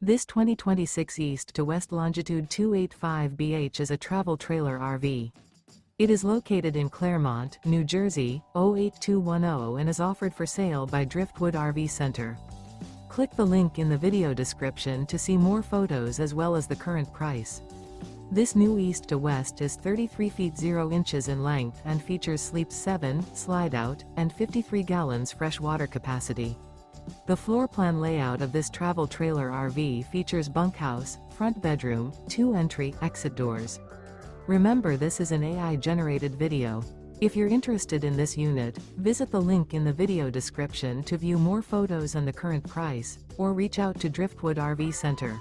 This 2026 East to West Longitude 285BH is a travel trailer RV. It is located in Clermont, New Jersey, 08210 and is offered for sale by Driftwood RV Center. Click the link in the video description to see more photos as well as the current price. This new East to West is 33 feet 0 inches in length and features sleeps 7, slide out, and 53 gallons fresh water capacity. The floor plan layout of this travel trailer RV features bunkhouse, front bedroom, 2 entry/exit doors. Remember, this is an AI-generated video. If you're interested in this unit, visit the link in the video description to view more photos and the current price, or reach out to Driftwood RV Center.